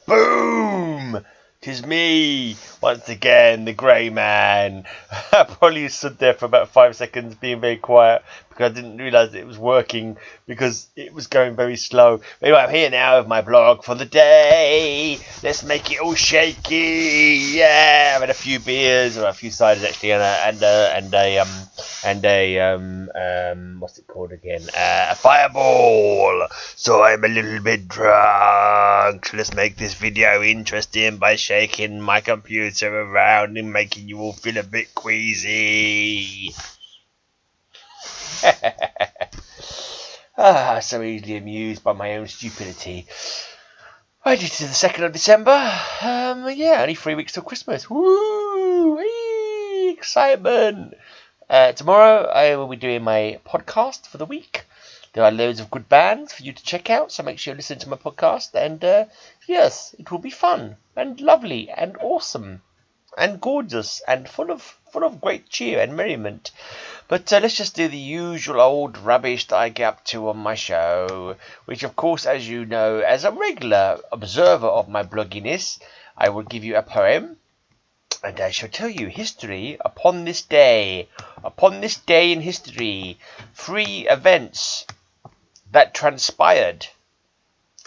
Boom! 'Tis me, once again, the grey man. I probably stood there for about 5 seconds being very quiet because I didn't realise it was working because it was going very slow. But anyway, I'm here now with my blog for the day. Let's make it all shaky. Yeah, I've had a few beers, or a few ciders actually, and what's it called again? A fireball. So I'm a little bit drunk. So let's make this video interesting by shaking my computer around and making you all feel a bit queasy. So easily amused by my own stupidity. Right, it is the 2nd of December. Yeah, only 3 weeks till Christmas. Woo! Excitement! Tomorrow I will be doing my podcast for the week. There are loads of good bands for you to check out, so make sure you listen to my podcast. And yes, it will be fun and lovely and awesome and gorgeous and full of great cheer and merriment. But let's just do the usual old rubbish that I get up to on my show, which of course, as you know, as a regular observer of my blogginess, I will give you a poem, and I shall tell you history upon this day in history, 3 events that transpired.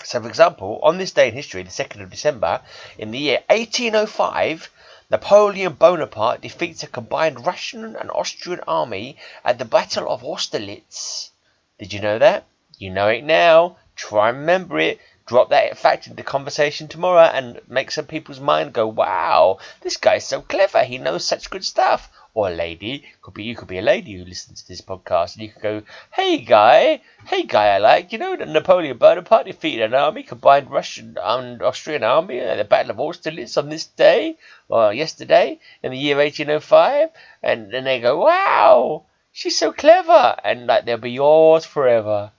So, for example, on this day in history, the 2nd of December, in the year 1805, Napoleon Bonaparte defeats a combined Russian and Austrian army at the Battle of Austerlitz. Did you know that? You know it now. Try and remember it. Drop that fact into conversation tomorrow and make some people's mind go, wow, this guy's so clever. He knows such good stuff. Or a lady. You could be a lady who listens to this podcast, and you could go, hey guy I like, you know that Napoleon Bonaparte defeated an army, combined Russian and Austrian army at the Battle of Austerlitz on this day, or yesterday, in the year 1805, and then they go, wow, she's so clever, and like they'll be yours forever.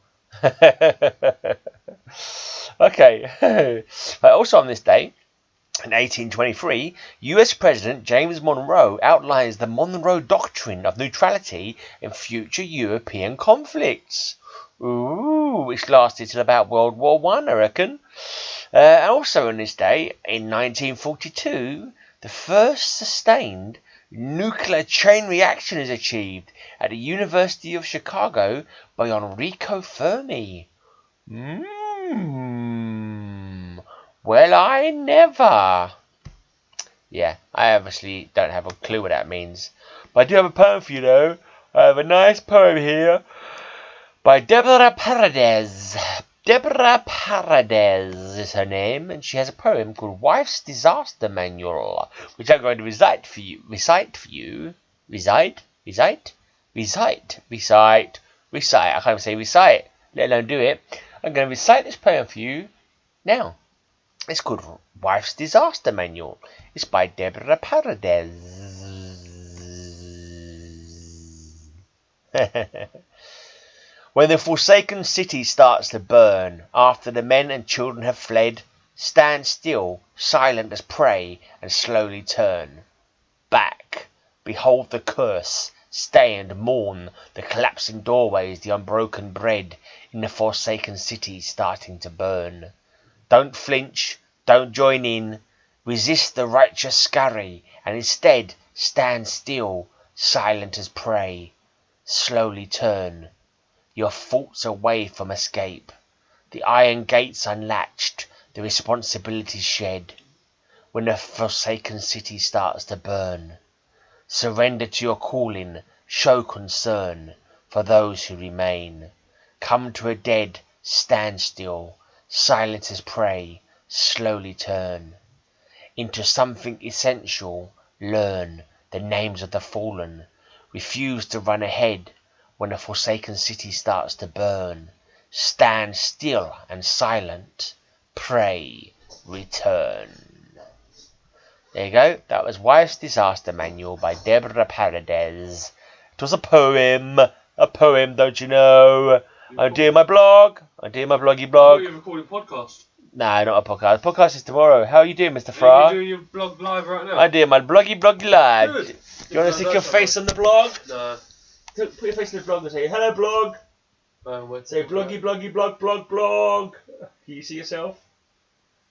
Okay. Also on this day, in 1823, US President James Monroe outlines the Monroe Doctrine of neutrality in future European conflicts. Ooh, which lasted till about World War I reckon. Also on this day, in 1942, the first sustained nuclear chain reaction is achieved at the University of Chicago by Enrico Fermi. Well, I never. Yeah, I obviously don't have a clue what that means. But I do have a poem for you, though. I have a nice poem here by Deborah Paredes. Deborah Paredes is her name, and she has a poem called Wife's Disaster Manual, which I'm going to recite for you. Recite. I can't even say recite, let alone do it. I'm going to recite this poem for you now. It's called Wife's Disaster Manual. It's by Deborah Paredes. When the forsaken city starts to burn, after the men and children have fled, stand still, silent as prey, and slowly turn back. Behold the curse. Stay and mourn the collapsing doorways, the unbroken bread in the forsaken city starting to burn. Don't flinch, don't join in, resist the righteous scurry, and instead stand still, silent as prey. Slowly turn your thoughts away from escape. The iron gates unlatched, the responsibilities shed. When the forsaken city starts to burn, surrender to your calling, show concern for those who remain. Come to a dead standstill, silent as prey, slowly turn into something essential. Learn the names of the fallen. Refuse to run ahead when the forsaken city starts to burn. Stand still and silent. Pray, return. There you go. That was Wife's Disaster Manual by Deborah Paredes. It was a poem, don't you know? I'm doing my blog. I'm doing my bloggy blog. Oh, you're recording a podcast? No, not a podcast. The podcast is tomorrow. How are you doing, Mr. Farrar? Are you doing your blog live right now? I'm doing my bloggy live. Good. Do you want to stick your face on the blog? No. Put your face in the blog and say, hello, blog. Say bloggy blog. Can you see yourself?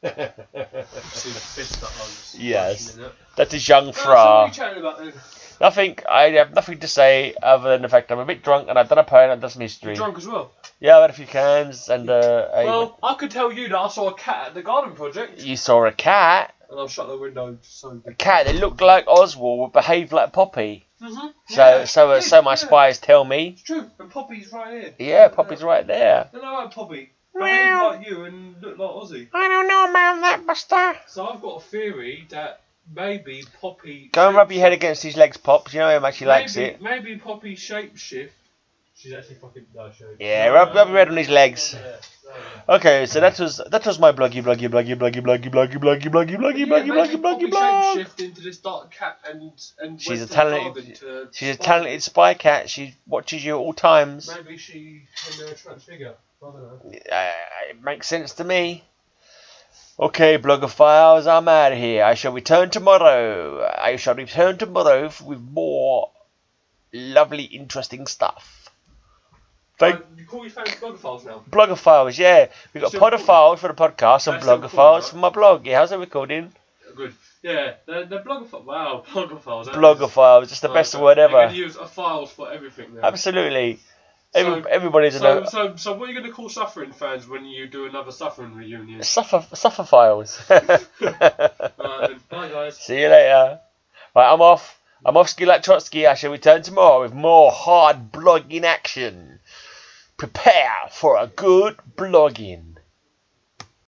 See the fist that I was Yes. mentioning it. That is young So what are you Fra. chatting about then? Nothing. I have nothing to say other than the fact I'm a bit drunk and I've done a poem and done some history. You're drunk as well. Yeah, I had a few cans and Well, I could tell you that I saw a cat at the garden project. you saw a cat. And I'll shut the window so. A cat that looked like Oswald would behave like Poppy. Mm-hmm. So my spies tell me. It's true. And Poppy's right here. Yeah, Poppy's right there. You know how Poppy behave like you and look like Ozzy. I don't know about that, Buster. So I've got a theory that maybe Poppy. Go and rub your head against his legs, Pops. You know how much he likes it. Maybe Poppy shapeshift. She's actually fucking no shape. Yeah, rub your head on his legs. Okay, so that was my bloggy blog. Shapeshift into this dark cat and She's a went to the talented garden to she's a spy. talented spy cat. She watches you at all times. Maybe she can transfigure. I don't know. It makes sense to me. Okay, blogophiles, I'm out of here. I shall return tomorrow. With more lovely, interesting stuff. You call your fans blogophiles now? Blogophiles, yeah. We've got Still podophiles for the podcast and That's still blogophiles cool, right? for my blog. Yeah, how's that recording? Good. Yeah, the blogophiles. Wow, blogophiles. Blogophiles, it's the best word You're ever. going to use files for everything now. Absolutely. So- Everybody's a So what are you going to call Suffering fans when you do another Suffering reunion? suffer files. Then. Bye guys. See you later. Right, I'm off. I'm off ski like Trotsky. I shall return tomorrow with more hard blogging action. Prepare for a good blogging.